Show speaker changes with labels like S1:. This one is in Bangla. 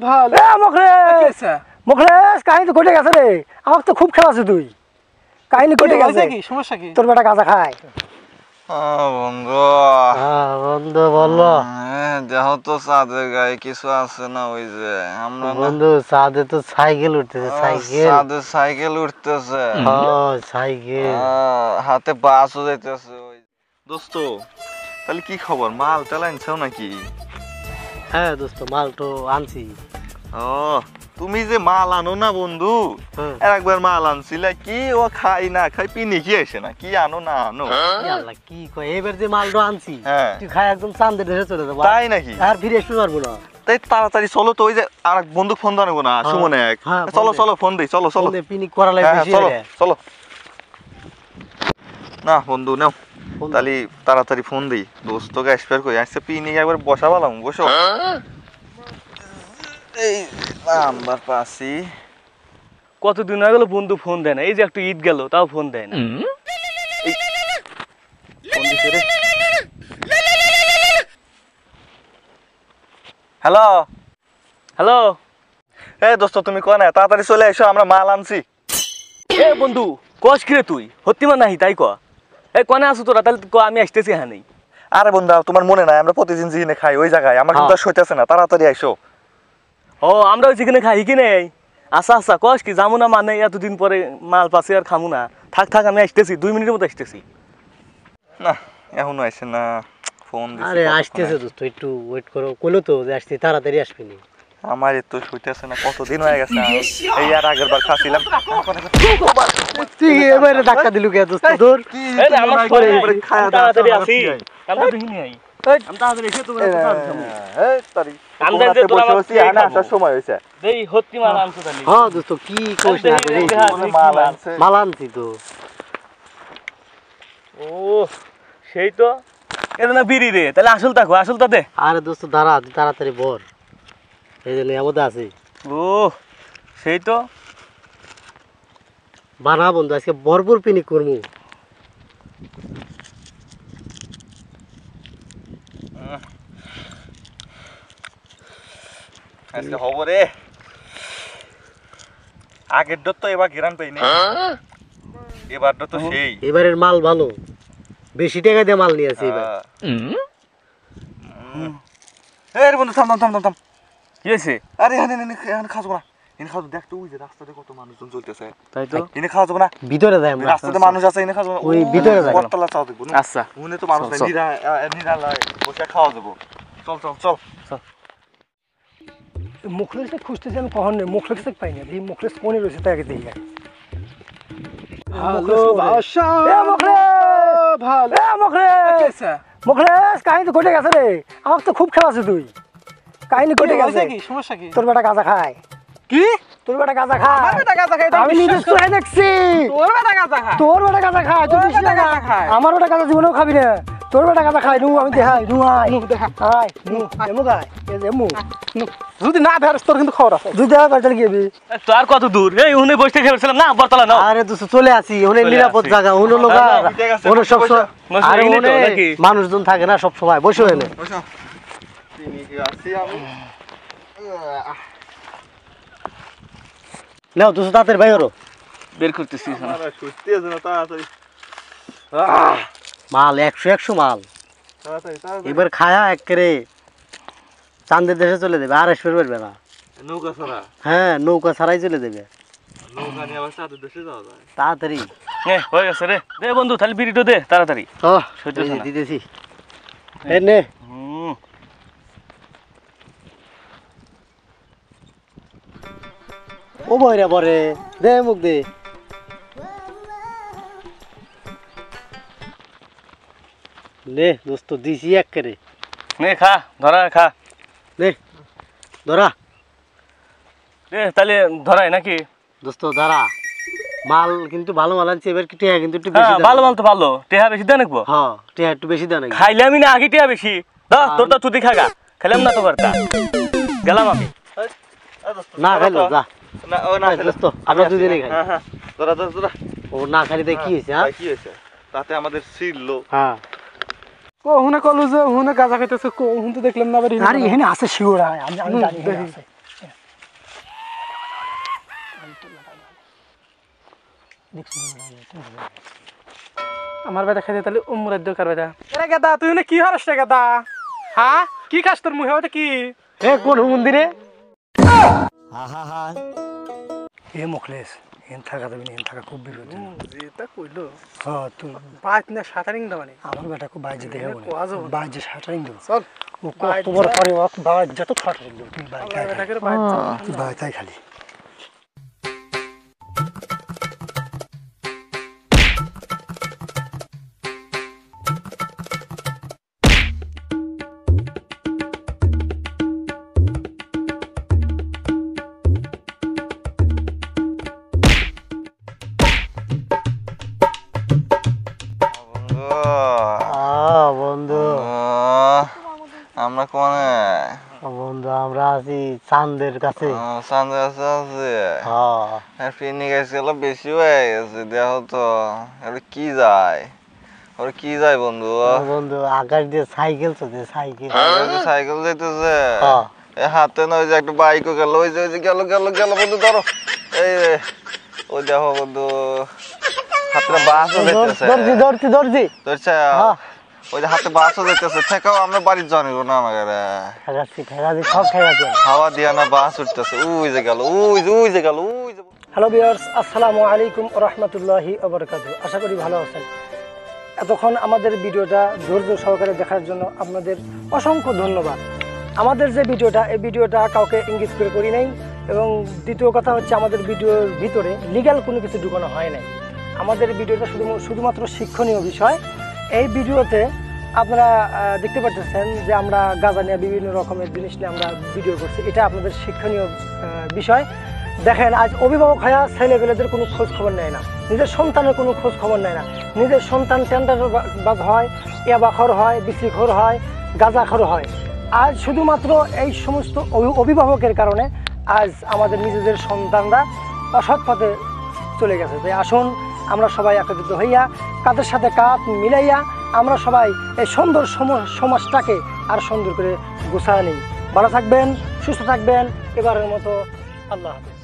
S1: ভালো
S2: মুখলেস মুখলেস কাহিনী তো ঘটে গেছে রে আমাকে তো খুব খেলাছে তুই কাহিনী ঘটে গেছে
S1: কি সমস্যা কি
S2: তোর বেটা গাঁজা খায়
S3: বন্ধু
S4: বন্ধু বললো
S3: দেখো তো চাঁদের গায়ে কিছু আছে না ওই যে আমরা
S4: বন্ধু চাঁদে তো সাইকেল উঠতেছে সাইকেল
S3: চাঁদের সাইকেল উঠতেছে
S4: সাইকেল
S3: হাতে বাসও যাইতেছে ওই দোস্ত তাহলে কি খবর মাল টাল আনছো নাকি
S4: হ্যাঁ দোস্ত মাল তো আনছি
S3: ও তুমি যে মাল আনো না বন্ধু একবার মাল আনছিলে কি ও খাই না খাই পিনি কি আসে না কি আনো না আনো
S4: কি কয় এবার যে মালটা আনছি
S3: হ্যাঁ
S4: তুই খাই একদম চাঁদের দেশে চলে যাবো
S3: তাই নাকি
S4: আর ফিরে আসতে পারবো না
S3: তাই তাড়াতাড়ি চলো তো ওই যে আর এক বন্ধু ফোন দাও না সুমন এক চলো চলো ফোন দেই চলো চলো
S4: পিনি করা লাগে বেশি
S3: চলো চলো না বন্ধু নাও তাহলে তাড়াতাড়ি ফোন দেই দোস্ত গ্যাস ফের কই আসছে পিনি একবার বসাবালাম বসো এই নাম্বার পাসি
S5: কতদিন হয়ে গেল বন্ধু ফোন দেয় না এই যে একটু ঈদ গেল তাও ফোন দেয় না
S3: হ্যালো
S5: হ্যালো
S3: এই দোস্ত তুমি কই না তাড়াতাড়ি চলে এসো আমরা মাল আনছি
S5: এ বন্ধু কস কিরে তুই সত্যি মা নাহি তাই ক এই কনে আসু তোরা তাহলে ক আমি আসতেছি হ্যাঁ নেই
S3: আরে বন্ধু তোমার মনে নাই আমরা প্রতিদিন জিনে খাই ওই জায়গায় আমার কিন্তু আর সইতেছে না তাড়াতাড়ি আইসো
S5: ও আমরা ওই যেখানে খাই কি নেই আচ্ছা আচ্ছা কস কি যাবো না মানে এতদিন পরে মাল পাশে আর খামু না থাক থাক আমি আসতেছি 2 মিনিটের মতো আসতেছি
S3: না এখনো আসে না ফোন দিছি
S4: আরে আসতেছে দোস্ত একটু ওয়েট করো কইলো তো যে আসতে তাড়াতাড়ি আসবিনি
S3: আমার এত সইতেছে না কতদিন হয়ে গেছে এই আর আগের বার খাচ্ছিলাম
S4: তুই এবারে ধাক্কা দিলু কে দোস্ত দূর
S5: এই রে আমার পরে তাড়াতাড়ি আসি আমরা দেখিনি আই আমি তাড়াতাড়ি এসে তোমরা খামু
S3: এই তারি
S5: আমরা যে তোরা
S3: বসে আনা আসার সময় হইছে
S5: দেই সত্যি মাল আনছো তাহলে
S4: হ্যাঁ দোস্ত কি কইছ না রে
S3: মাল আনছে
S4: মাল আনছি তো
S5: ও সেই তো এটা না বিড়ি রে তাহলে আসলটা দে
S4: আরে দোস্ত দাঁড়া তুই তাড়াতাড়ি বর এই যে নিয়ামতে আছে
S5: ও সেই তো
S4: বানা বন্ধু আজকে ভরপুর পিনিক করমু
S3: আজকে হব রে আগের ডর তো এবার গিরান পাইনি এবার তো সেই
S4: এবারের মাল ভালো বেশি টাকা দিয়ে মাল নিয়েছে এবার
S3: এই বন্ধু থাম থাম থাম থাম
S5: কি হয়েছে
S3: আরে এখানে খাওয়া না এখানে খাওয়া দেখ তো ওই যে রাস্তাতে কত মানুষজন চলতেছে
S5: তাই তো
S3: এখানে খাওয়া যাবে না
S4: ভিতরে যাই আমরা
S3: রাস্তাতে মানুষ আছে এখানে খাওয়া
S4: ওই ভিতরে যাই
S3: বটতলা চাও দেখবো না
S5: আচ্ছা
S3: ওখানে তো মানুষ নাই নিরালায় বসে খাওয়া যাবো চল চল চল
S2: মুখলেসে খুঁজতেছি আমি কখন নেই মুখলেসে পাই না এই মুখলেস কোনে রয়েছে তাকে দেখি
S1: ভালোবাসা ভালো
S2: মুখলেস মুখলেস কাহিনী তো ঘটে গেছে রে আমাকে তো খুব খেলাছে তুই কাহিনী ঘটে গেছে
S1: কি সমস্যা কি
S2: তোর বেটা গাঁজা খায়
S1: কি
S2: তোর বেটা গাঁজা খায়
S1: আমার বেটা গাঁজা খায়
S2: আমি নিজের চোখে দেখছি
S1: তোর বেটা গাঁজা খায়
S2: তোর বেটা গাঁজা খায় তুই বেশি
S1: বেটা গাঁজা খায়।
S2: আমার বেটা গাঁজা জীবনেও খাবি না তোর বেটা গাঁজা খায় নু আমি দেখাই নু আয়
S1: দেখা
S2: আয় নু এমু গায় এমু
S1: যদি না বেরস তোর কিন্তু খবর আছে
S2: দুই দেখা কাটাল গিয়ে
S5: তো আর কত দূর এই উনি বসে খেলছিলাম না বরতলা না
S4: আরে দোস্ত চলে আসি ওনে নিরাপদ জায়গা ওনে লোক ওনে সব আরে ওনে মানুষজন থাকে না সব সময় বসে এনে নাও দোস্ত তাড়াতাড়ি ভাই ওরো
S5: বের করতেছি
S4: মাল 100 মাল এবার খায়া একেরে চাঁদের দেশে চলে দেবে আর আসবে পারবে না
S3: নৌকা ছাড়া
S4: হ্যাঁ নৌকা ছাড়াই চলে দেবে
S3: নৌকা নিয়ে আবার চাঁদের দেশে যাওয়া যায়
S4: তাড়াতাড়ি
S5: হয়ে গেছে রে দে বন্ধু তাহলে বিড়িটা দে তাড়াতাড়ি
S4: দিতেছি নে ও বইরা পরে দে মুখ দে নে দোস্ত দিছি একেরে
S5: নে খা ধরা খা
S4: নে ধরা
S5: দে তাহলে ধরাই নাকি
S4: দোস্ত দাঁড়া মাল কিন্তু ভালো মাল আনছে এবার কি টিয়া কিন্তু একটু বেশি
S5: ভালো মাল তো ভালো টেহা বেশি দেন নাকবো
S4: হ্যাঁ টিয়া একটু বেশি দেন
S5: খাইলে আমি না আগে টেহা বেশি তোর তো তুই খাগা খেলাম না তো বারটা গেলাম আমি
S4: না খাইলো যা
S3: না ও না
S4: দোস্ত আমরা দুজনেই খাই
S3: হ্যাঁ হ্যাঁ ধরা ধরা ধরা
S4: ও না খাইলে কি হয়েছে হ্যাঁ
S3: কি হয়েছে তাতে আমাদের ছিল
S4: হ্যাঁ
S1: কোহুনে কলু যে হুনে গাঁজা খাইতেছে কোহুন তো দেখলাম না বাড়ি
S2: আরে এখানে আছে শিওর আমি জানি দেখছি
S1: আমার বেটা খাইতে তাহলে উমরার দরকার বেটা এরে গাদা তুই না কি হারস রে গাদা হ্যাঁ কি খাস তোর মুহে ওটা কি
S2: এ কোন মন্দিরে এ মুখলেস এন থাকা যাবে না, এন থাকা খুব বিপদ।
S1: যেটা কইলো
S2: হ্যাঁ তুই
S1: বাইক না শাটারিং দাও মানে
S2: আমার বেটা খুব বাইজে দেখে বলে
S1: কোয়া যাবো না।
S2: বাইজে শাটারিং দেবো
S1: চল
S2: ও কত বড় করে ও বাজ যত শাটারিং দেবো তুই বাইক
S1: আমার বেটা করে বাইক চালা।
S2: তুই বাইক তাই খালি বন্ধু
S3: আমরা কোনে
S4: বন্ধু আমরা আছি চাঁদের কাছে।
S3: চান্দে আছে আছে
S4: হ্যাঁ
S3: পিকনিক আজকাল বেশি হয়ে গেছে দেখো তো এবার কি যায় ওরা কি যায় বন্ধু
S4: বন্ধু আকাশ দিয়ে সাইকেল চলছে সাইকেল।
S3: সাইকেল যাইতেছে
S4: হ্যাঁ।
S3: এই হাতে না ওই যে একটা বাইকও গেল ওই যে গেল গেল গেল বন্ধু ধরো এই রে, ওই দেখো বন্ধু হাতে বাসও যাইতেছে
S4: দর্জি দর্জি দর্জি
S3: ধরছে
S4: হ্যাঁ।
S3: ওই যে হাতে বাসও যাইতেছে ঠেকাও আমরা বাড়ির জানিব না আমাকে
S4: ঠেকাচ্ছি ঠেকাচ্ছি সব ঠেকাচ্ছি।
S3: হাওয়া দিয়া না বাস উঠতেছে ওই যে গেল ওই যে গেল ওই যে
S2: হ্যালো ভিউয়ার্স, আসসালামু আলাইকুম রাহমাতুল্লাহি ওয়া বারাকাতুহু। আশা করি ভালো আছেন। এতক্ষণ আমাদের ভিডিওটা ধৈর্য সহকারে দেখার জন্য আপনাদের অসংখ্য ধন্যবাদ। আমাদের যে ভিডিওটা এই ভিডিওটা কাউকে ইঙ্গিত করে করি নাই, এবং দ্বিতীয় কথা হচ্ছে আমাদের ভিডিওর ভিতরে লিগ্যাল কোনো কিছু ঢুকানো হয় নাই। আমাদের ভিডিওটা শুধুমাত্র শিক্ষণীয় বিষয়। এই ভিডিওতে আপনারা দেখতে পাচ্ছেন যে আমরা গাঁজা নিয়ে বিভিন্ন রকমের জিনিস নিয়ে আমরা ভিডিও করছি, এটা আপনাদের শিক্ষণীয় বিষয়। দেখেন, আজ অভিভাবক হয়ে ছেলেপেলেদের কোনো খোঁজ খবর নেয় না, নিজের সন্তানের কোনো খোঁজ খবর নেয় না। নিজের সন্তান টেন্ডারবাজ হয়, ইয়াবাখর হয়, বিক্রিখোর হয়, গাঁজাখোর হয়। আজ শুধুমাত্র এই সমস্ত অভিভাবকের কারণে আজ আমাদের নিজেদের সন্তানরা অসৎ পথে চলে গেছে। তাই আসুন আমরা সবাই একত্রিত হইয়া কাদের সাথে কাঁধ মিলাইয়া আমরা সবাই এই সুন্দর সমাজটাকে আর সুন্দর করে গুছায় নিই। ভালো থাকবেন, সুস্থ থাকবেন। এবারের মতো আল্লাহ হাফেজ।